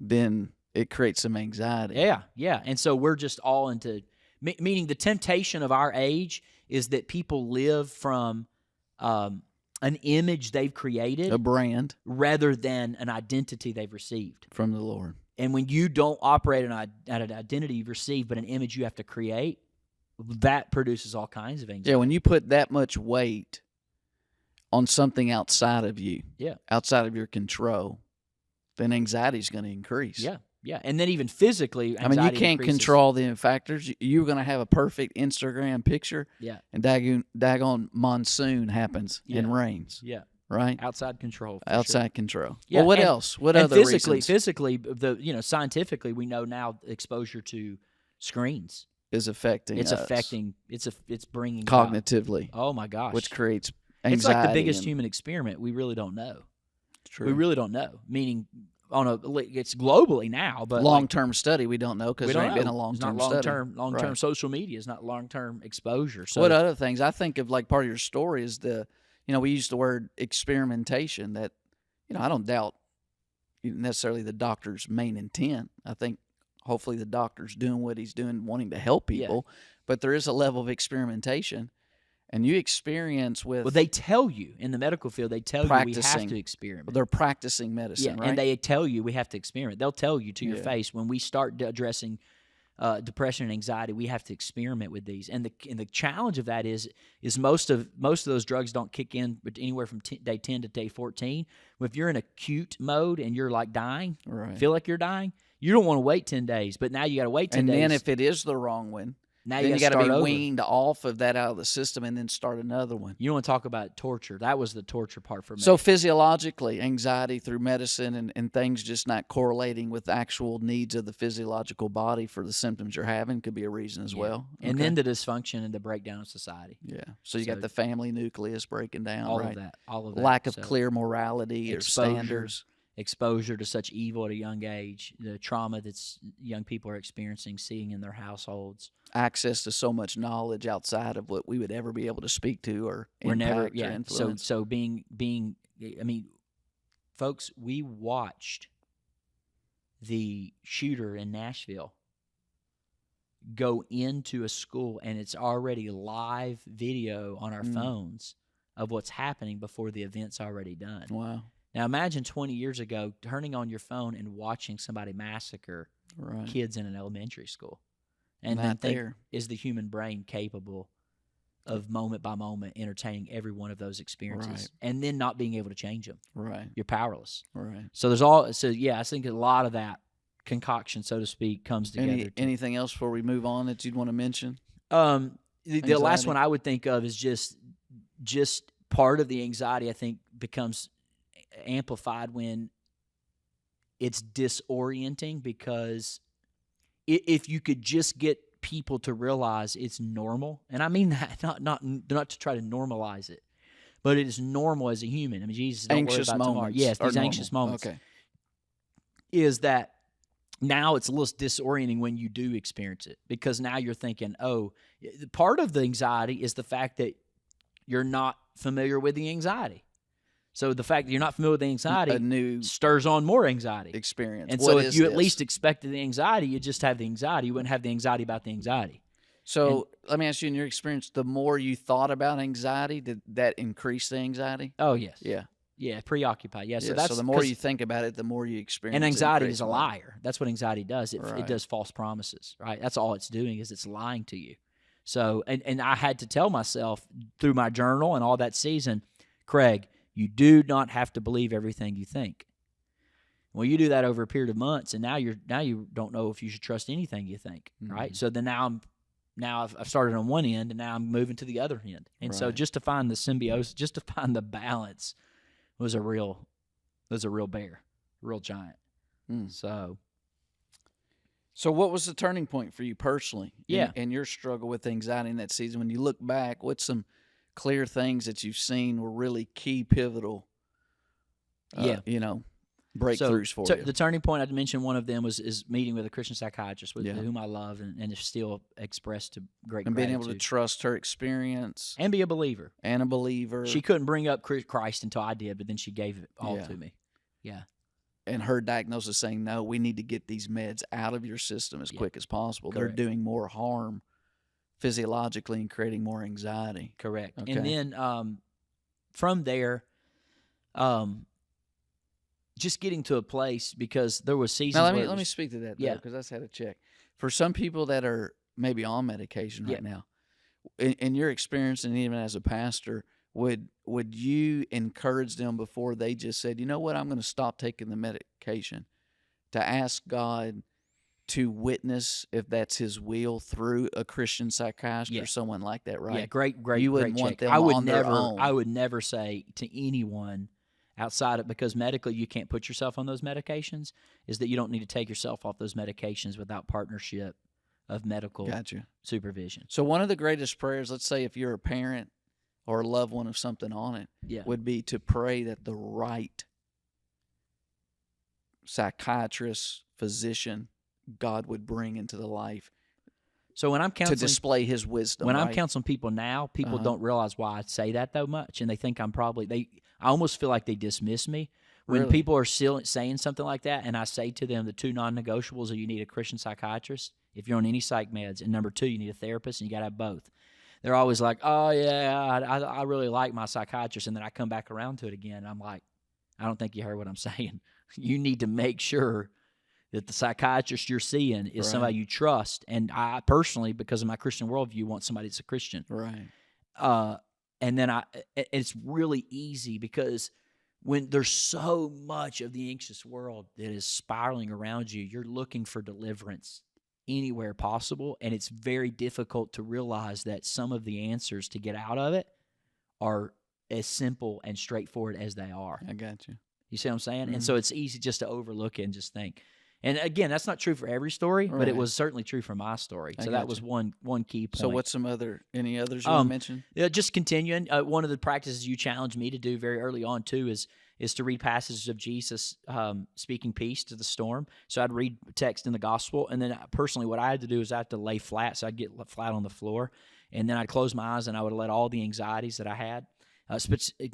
B: then it creates some anxiety.
C: Yeah. And so we're just all into, meaning the temptation of our age is that people live from an image they've created,
B: A brand
C: rather than an identity they've received.
B: from the Lord.
C: And when you don't operate at an identity you've received, but an image you have to create, that produces all kinds of anxiety.
B: Yeah, when you put that much weight on something outside of you, outside of your control, then anxiety is going to increase.
C: Yeah. And then even physically,
B: I mean, you
C: anxiety
B: can't
C: increases.
B: control the factors. You're going to have a perfect Instagram picture, and daggone monsoon happens and rains,
C: Yeah.
B: right?
C: Outside control. for
B: Outside
C: sure.
B: control.
C: Yeah,
B: Well, what
C: and-
B: else? What
C: And
B: other
C: physically,
B: reasons?
C: scientifically, we know now exposure to screens
B: is affecting
C: It's
B: us
C: affecting. It's bringing about-
B: cognitively,
C: oh my gosh,
B: which creates anxiety.
C: it's like the biggest
B: and-
C: human experiment. We really don't know.
B: True.
C: We really don't know. Meaning, it's globally now, but
B: long-term study we don't know because
C: we
B: there
C: don't
B: ain't
C: know.
B: been a long-term
C: it's not
B: study.
C: long-term
B: Right.
C: social media. It's not long-term exposure. So
B: What other things? I think of like part of your story is we use the word experimentation. That I don't doubt necessarily the doctor's main intent. I think hopefully the doctor's doing what he's doing, wanting to help
C: Yeah.
B: people. But there is a level of experimentation, and you experience with.
C: well, they tell you in the medical field. They tell you we have
B: Practicing.
C: to experiment.
B: They're practicing medicine, right?
C: And they tell you we have to experiment. They'll tell you to your
B: Yeah.
C: face when we start addressing depression and anxiety, we have to experiment with these. And the challenge of that is most of those drugs don't kick in but anywhere from day 10 to day 14. If you're in acute mode and you're like dying,
B: Right.
C: feel like you're dying, you don't want to wait 10 days. But now you got to wait 10
B: and
C: days.
B: then if it is the wrong one,
C: now
B: then you
C: got
B: got to be
C: over.
B: weaned off of that out of the system and then start another one.
C: You don't want to talk about torture. That was the torture part for me.
B: So physiologically, anxiety through medicine and things just not correlating with the actual needs of the physiological body for the symptoms you're having could be a reason as
C: Yeah.
B: well.
C: And
B: Okay.
C: then the dysfunction and the breakdown of society.
B: yeah. So you
C: So-
B: got the family nucleus breaking down,
C: All
B: right?
C: of that. All of that.
B: Lack of
C: So-
B: clear morality or
C: Exposure.
B: standards.
C: exposure to such evil at a young age, the trauma that's young people are experiencing, seeing in their households.
B: Access to so much knowledge outside of what we would ever be able to speak to or
C: We're
B: impact
C: never,
B: or
C: yeah.
B: influence.
C: So being, I mean, folks, we watched the shooter in Nashville go into a school, and it's already live video on our phones of what's happening before the event's already done.
B: Wow.
C: Now imagine 20 years ago turning on your phone and watching somebody massacre
B: Right.
C: kids in an elementary school. And
B: Not
C: then think,
B: there.
C: is the human brain capable of moment by moment entertaining every one of those experiences
B: Right.
C: and then not being able to change them?
B: Right.
C: You're powerless.
B: Right.
C: So yeah, I think a lot of that concoction, so to speak, comes together.
B: Anything else before we move on that you'd want to mention?
C: The last
B: Anxiety?
C: one I would think of is just part of the anxiety, I think, becomes amplified when it's disorienting, because if you could just get people to realize it's normal, and I mean that not to try to normalize it, but it is normal as a human. I mean, Jesus, don't
B: Anxious
C: worry about tomorrow.
B: moments.
C: Yes,
B: are
C: these anxious
B: normal.
C: moments.
B: Okay.
C: Is that now it's a little disorienting when you do experience it, because now you're thinking, oh, part of the anxiety is the fact that you're not familiar with the anxiety. So the fact that you're not familiar with the anxiety
B: A new
C: stirs on more anxiety.
B: experience.
C: And
B: What
C: so if
B: is
C: you at
B: this?
C: least expected the anxiety, you just have the anxiety. You wouldn't have the anxiety about the anxiety.
B: So let me ask you, in your experience, the more you thought about anxiety, did that increase the anxiety?
C: Oh, yes.
B: Yeah.
C: Yeah, preoccupied. Yeah, so
B: Yeah,
C: that's
B: the more
C: 'cause-
B: you think about it, the more you experience.
C: and
B: it
C: anxiety
B: creates
C: is a
B: more.
C: liar. That's what anxiety does. It
B: Right.
C: does false promises, right? That's all it's doing, is it's lying to you. So, and I had to tell myself through my journal and all that season, Craig, you do not have to believe everything you think. Well, you do that over a period of months, and now you don't know if you should trust anything you think, right?
B: Mhm.
C: So then now I've started on one end, and now I'm moving to the other end. And so
B: Right.
C: just to find the symbiosis, just to find the balance, was a real bear, real giant.
B: Mm.
C: So
B: what was the turning point for you personally?
C: Yeah.
B: In your struggle with anxiety in that season, when you look back, what's some clear things that you've seen were really key, pivotal, breakthroughs for you?
C: The turning point, I mentioned one of them is meeting with a Christian psychiatrist with
B: Yeah.
C: whom I love and is still expressed to great
B: And being
C: gratitude.
B: able to trust her experience
C: and be a believer.
B: and a believer.
C: She couldn't bring up Christ until I did, but then she gave it all
B: Yeah.
C: to me. Yeah.
B: and her diagnosis saying, no, we need to get these meds out of your system as
C: Yeah.
B: quick as possible.
C: Correct.
B: They're doing more harm physiologically and creating more anxiety.
C: Correct.
B: Okay.
C: And then from there, just getting to a place, because there was seasons.
B: Now,
C: where
B: let
C: it
B: me
C: was-
B: speak to that,
C: Yeah.
B: because I just had to check. For some people that are maybe on medication right now, in your experience and even as a pastor, would you encourage them before they just said, you know what, I'm going to stop taking the medication, to ask God to witness if that's His will through a Christian psychiatrist
C: Yeah.
B: or someone like that, right?
C: Yeah, great.
B: You wouldn't
C: great
B: want
C: check.
B: them
C: I would
B: on their
C: never.
B: own.
C: I would never say to anyone outside of, because medically you can't put yourself on those medications, is that you don't need to take yourself off those medications without partnership of medical
B: Gotcha.
C: supervision.
B: So one of the greatest prayers, let's say if you're a parent or a loved one of something on it,
C: Yeah.
B: would be to pray that the right psychiatrist, physician, God would bring into the life
C: So when I'm
B: to
C: counseling,
B: display His wisdom.
C: when I'm
B: right?
C: counseling people now, people
B: Uh-huh.
C: don't realize why I say that though much, and they think I'm probably I almost feel like they dismiss me when
B: Really?
C: people are still saying something like that, and I say to them the two non-negotiables are you need a Christian psychiatrist if you're on any psych meds, and number two, you need a therapist, and you got to have both. They're always like, "Oh yeah, I really like my psychiatrist," and then I come back around to it again. And I'm like, I don't think you heard what I'm saying. You need to make sure that the psychiatrist you're seeing is somebody
B: Right.
C: you trust. And I personally, because of my Christian worldview, want somebody that's a Christian.
B: Right.
C: And then it's really easy because when there's so much of the anxious world that is spiraling around you, you're looking for deliverance anywhere possible. And it's very difficult to realize that some of the answers to get out of it are as simple and straightforward as they are.
B: I got you.
C: You see what I'm saying?
B: Mhm.
C: And so it's easy just to overlook it and just think. And again, that's not true for every story, but it
B: Right.
C: was certainly true for my story.
B: I
C: So that
B: gotcha.
C: was one key point.
B: So what's any others you want to mention?
C: Yeah, just continuing. One of the practices you challenged me to do very early on too is to read passages of Jesus speaking peace to the storm. So I'd read text in the gospel, and then personally, what I had to do is I had to lay flat, so I'd get flat on the floor, and then I'd close my eyes and I would let all the anxieties that I had,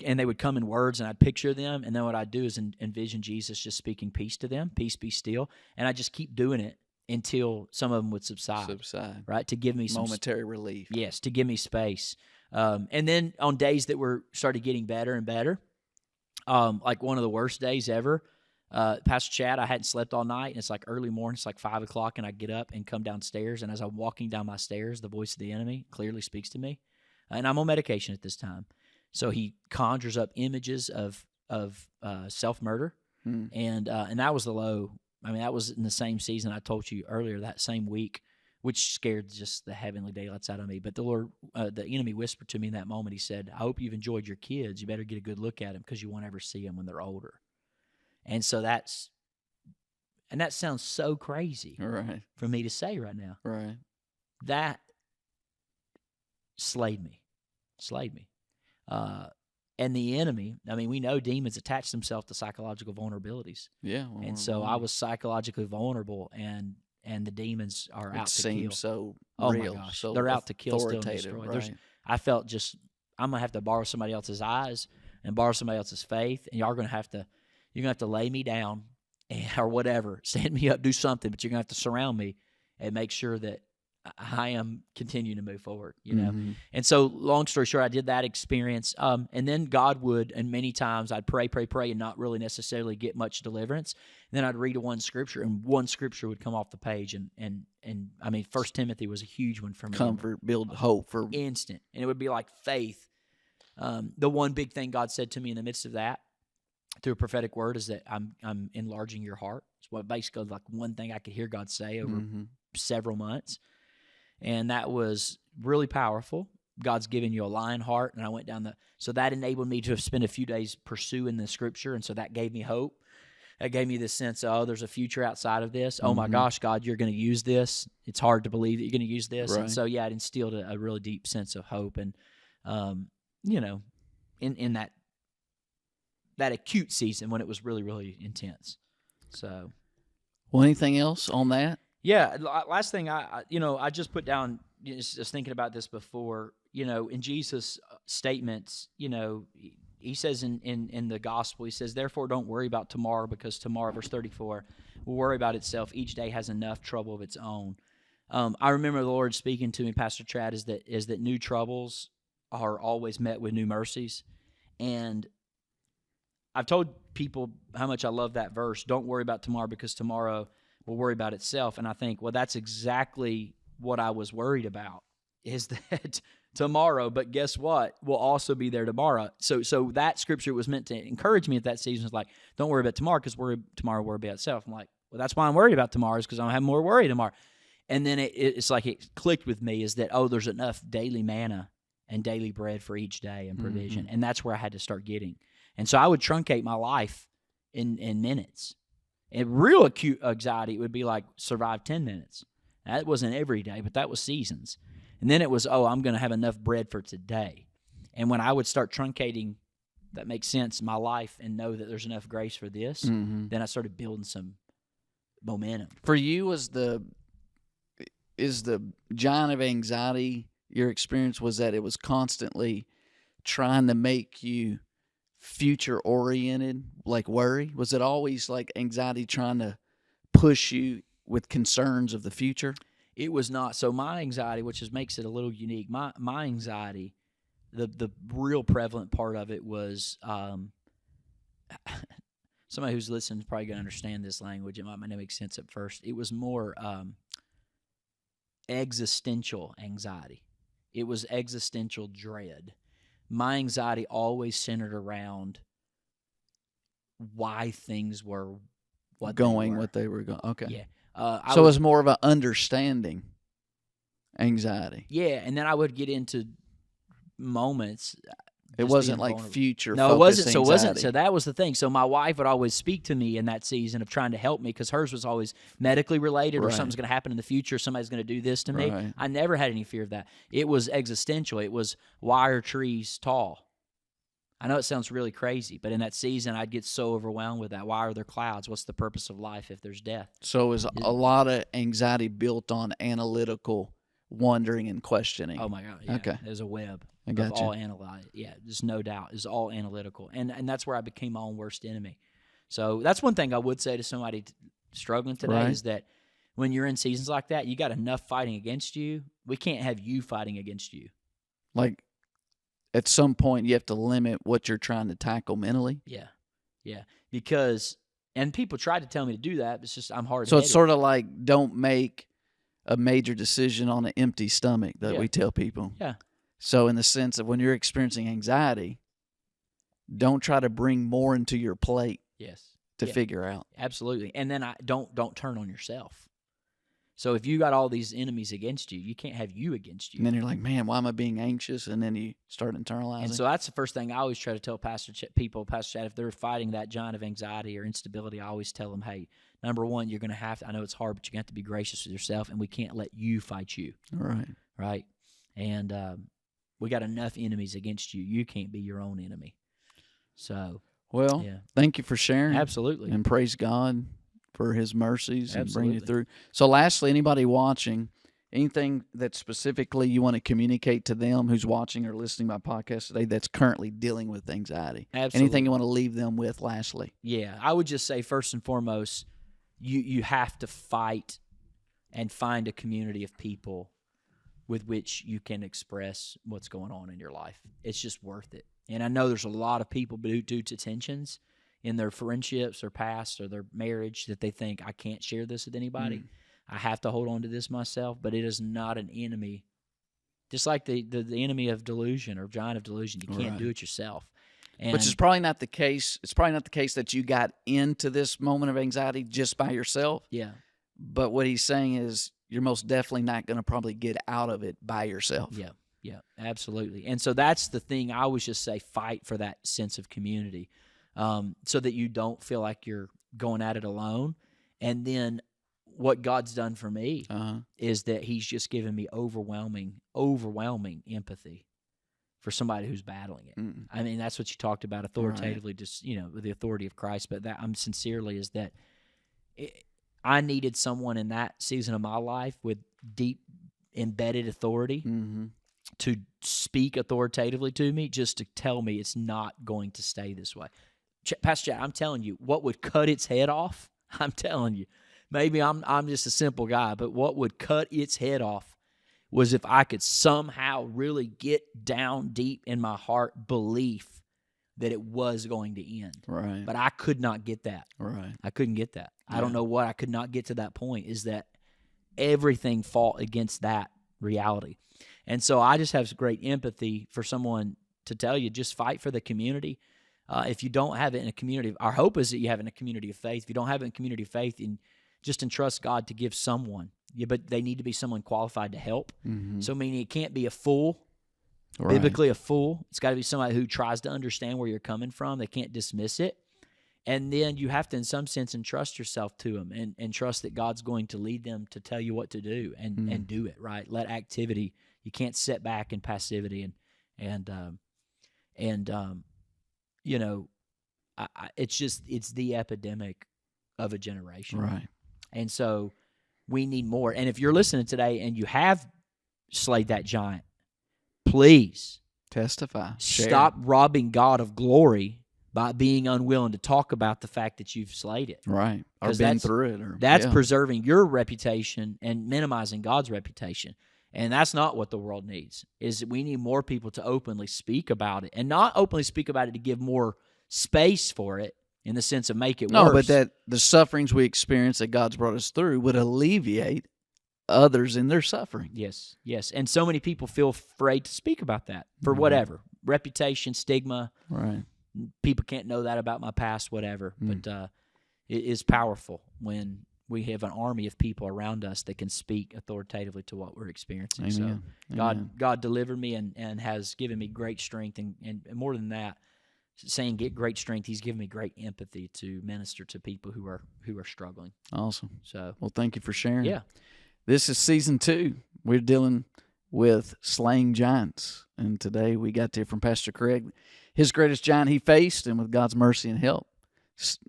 C: and they would come in words, and I'd picture them, and then what I'd do is envision Jesus just speaking peace to them, peace be still, and I just keep doing it until some of them would subside, right? To give me some
B: Momentary relief.
C: Yes, to give me space. And then on days that were started getting better and better, like one of the worst days ever, Pastor Chad, I hadn't slept all night, and it's like early morning, it's like 5 o'clock, and I get up and come downstairs, and as I'm walking down my stairs, the voice of the enemy clearly speaks to me. And I'm on medication at this time. So he conjures up images of self-murder, and that was the low. I mean, that was in the same season I told you earlier, that same week, which scared just the heavenly daylights out of me. But the Lord, the enemy whispered to me in that moment. He said, "I hope you've enjoyed your kids. You better get a good look at them because you won't ever see them when they're older." And so that sounds so crazy
B: Right.
C: for me to say right now.
B: Right.
C: That slayed me. And the enemy, I mean, we know demons attach themselves to psychological vulnerabilities.
B: Yeah. well,
C: And so I was psychologically vulnerable, and the demons are
B: It
C: out to
B: seems
C: kill.
B: so
C: Oh
B: real.
C: my gosh,
B: So
C: they're out to kill, steal, and
B: authoritative,
C: destroy.
B: Right.
C: I felt just I'm gonna have to borrow somebody else's eyes and borrow somebody else's faith, and you're gonna have to lay me down or whatever, stand me up, do something, but you're gonna have to surround me and make sure that I am continuing to move forward, you know.
B: Mhm.
C: And so, long story short, I did that experience, and then God would, and many times I'd pray, and not really necessarily get much deliverance. And then I'd read one scripture, and one scripture would come off the page, and I mean, 1 Timothy was a huge one for me.
B: Comfort, build hope for.
C: Instant, and it would be like faith. The one big thing God said to me in the midst of that, through a prophetic word, is that I'm enlarging your heart. It's what basically like one thing I could hear God say over several months. And that was really powerful. God's given you a lion heart, and I went down so that enabled me to spend a few days pursuing the scripture, and so that gave me hope. That gave me this sense of, oh, there's a future outside of this. Oh my gosh, God, you're going to use this. It's hard to believe that you're going to use this.
B: Right.
C: And so, yeah, it instilled a really deep sense of hope, and you know, in that acute season when it was really, really intense. So,
B: Well, anything else on that?
C: yeah. Last thing, I just put down, just thinking about this before, in Jesus' statements, he says in the gospel, he says, "Therefore don't worry about tomorrow, because tomorrow," verse 34, "will worry about itself. Each day has enough trouble of its own." I remember the Lord speaking to me, Pastor Chad, is that new troubles are always met with new mercies. And I've told people how much I love that verse. Don't worry about tomorrow, because tomorrow will worry about itself. And I think, well, that's exactly what I was worried about, is that tomorrow, but guess what, will also be there tomorrow. So that scripture was meant to encourage me at that season. It's like, don't worry about tomorrow, because tomorrow will worry about itself. I'm like, well, that's why I'm worried about tomorrow, is because I'm going to have more worry tomorrow. And then it's like it clicked with me, is that, oh, there's enough daily manna and daily bread for each day and provision. And that's where I had to start getting. And so I would truncate my life in minutes. And real acute anxiety, it would be like, survive 10 minutes. That wasn't every day, but that was seasons. And then it was, oh, I'm going to have enough bread for today. And when I would start truncating, that makes sense, my life and know that there's enough grace for this, then I started building some momentum.
B: For you, is the giant of anxiety, your experience was that it was constantly trying to make you future oriented, like worry? Was it always like anxiety trying to push you with concerns of the future?
C: It was not. So my anxiety, which makes it a little unique, my anxiety, the real prevalent part of it was somebody who's listening is probably going to understand this language. It might not make sense at first. It was more existential anxiety. It was existential dread. My anxiety always centered around why things were what they were going.
B: Okay.
C: Yeah.
B: So it was more of an understanding anxiety.
C: Yeah, and then I would get into moments.
B: It wasn't like future.
C: No, it wasn't. So it wasn't. So that was the thing. So my wife would always speak to me in that season of trying to help me because hers was always medically related or something's going to happen in the future. Somebody's going to do this to me.
B: Right.
C: I never had any fear of that. It was existential. It was, why are trees tall? I know it sounds really crazy, but in that season, I'd get so overwhelmed with that. Why are there clouds? What's the purpose of life if there's death?
B: So it was a lot of anxiety built on analytical wondering and questioning.
C: Oh, my God. Yeah.
B: Okay.
C: There's a web.
B: I got you.
C: All analyzed. Yeah, there's no doubt. It's all analytical. And that's where I became my own worst enemy. So that's one thing I would say to somebody struggling today is that when you're in seasons like that, you got enough fighting against you. We can't have you fighting against you.
B: Like at some point you have to limit what you're trying to tackle mentally.
C: Yeah. Yeah. Because, and people tried to tell me to do that, but it's just I'm hard.
B: So it's sort of like don't make a major decision on an empty stomach that we tell people.
C: Yeah.
B: So in the sense of when you're experiencing anxiety, don't try to bring more into your plate to figure out.
C: Absolutely. And then don't turn on yourself. So if you got all these enemies against you, you can't have you against you.
B: And then you're like, man, why am I being anxious? And then you start internalizing.
C: And so that's the first thing I always try to tell Pastor Chad, if they're fighting that giant of anxiety or instability, I always tell them, hey, number one, you're going to have to, I know it's hard, but you're going to have to be gracious with yourself, and we can't let you fight you.
B: Right.
C: Right? And we got enough enemies against you. You can't be your own enemy. So,
B: well, thank you for sharing.
C: Absolutely.
B: And praise God for his mercies and bringing you through. So lastly, anybody watching, anything that specifically you want to communicate to them who's watching or listening to my podcast today that's currently dealing with anxiety?
C: Absolutely.
B: Anything you want to leave them with lastly?
C: Yeah, I would just say first and foremost, you have to fight and find a community of people with which you can express what's going on in your life. It's just worth it. And I know there's a lot of people due to tensions in their friendships or past or their marriage that they think, I can't share this with anybody. I have to hold on to this myself, but it is not an enemy. Just like the enemy of delusion or giant of delusion, you can't do it yourself. And
B: which is probably not the case. It's probably not the case that you got into this moment of anxiety just by yourself.
C: Yeah.
B: But what he's saying is you're most definitely not going to probably get out of it by yourself.
C: Yeah, yeah, absolutely. And so that's the thing. I always just say fight for that sense of community so that you don't feel like you're going at it alone. And then what God's done for me is that he's just given me overwhelming empathy for somebody who's battling it. I mean, that's what you talked about authoritatively, just, with the authority of Christ. But that I'm sincerely is that I needed someone in that season of my life with deep embedded authority to speak authoritatively to me, just to tell me it's not going to stay this way. Pastor Chad, I'm telling you, what would cut its head off, I'm telling you, maybe I'm just a simple guy, but what would cut its head off was if I could somehow really get down deep in my heart belief that it was going to end.
B: Right.
C: But I could not get that.
B: Right.
C: I couldn't get that.
B: Yeah.
C: I don't know what I could not get to that point, is that everything fought against that reality. And so I just have great empathy for someone to tell you, just fight for the community. If you don't have it in a community, our hope is that you have it in a community of faith. If you don't have it in a community of faith, just entrust God to give someone. Yeah, but they need to be someone qualified to help. So meaning it can't be a fool. Biblically a fool. It's got to be somebody who tries to understand where you're coming from. They can't dismiss it. And then you have to, in some sense, entrust yourself to them and trust that God's going to lead them to tell you what to do and do it, right? Let activity. You can't sit back in passivity and you know, it's the epidemic of a generation.
B: Right.
C: And so we need more. And if you're listening today and you have slayed that giant, please
B: Testify. Share.
C: stop robbing God of glory by being unwilling to talk about the fact that you've slayed it.
B: Right. Or
C: 'Cause
B: been
C: that's-
B: through it. Or,
C: That's
B: yeah.
C: preserving your reputation and minimizing God's reputation. And that's not what the world needs. Is we need more people to openly speak about it, and not openly speak about it to give more space for it in the sense of make it
B: No,
C: worse.
B: but that the sufferings we experience that God's brought us through would alleviate others in their suffering.
C: Yes, yes. And so many people feel afraid to speak about that for whatever. Reputation, stigma.
B: Right.
C: People can't know that about my past, whatever. But it is powerful when we have an army of people around us that can speak authoritatively to what we're experiencing.
B: Amen.
C: So
B: Amen.
C: God delivered me and has given me great strength. And more than that, saying get great strength, he's given me great empathy to minister to people who are struggling.
B: Awesome.
C: So,
B: Well, thank you for sharing.
C: yeah.
B: This is season 2. We're dealing with slaying giants. And today we got to hear from Pastor Craig, his greatest giant he faced, and with God's mercy and help,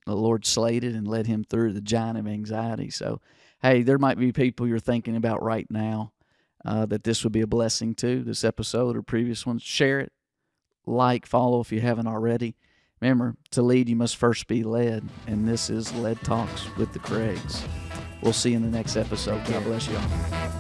B: the Lord slayed it and led him through the giant of anxiety. So, hey, there might be people you're thinking about right now that this would be a blessing to, this episode or previous ones. Share it, like, follow if you haven't already. Remember, to lead, you must first be led. And this is Led Talks with the Craigs. We'll see you in the next episode. God bless you all.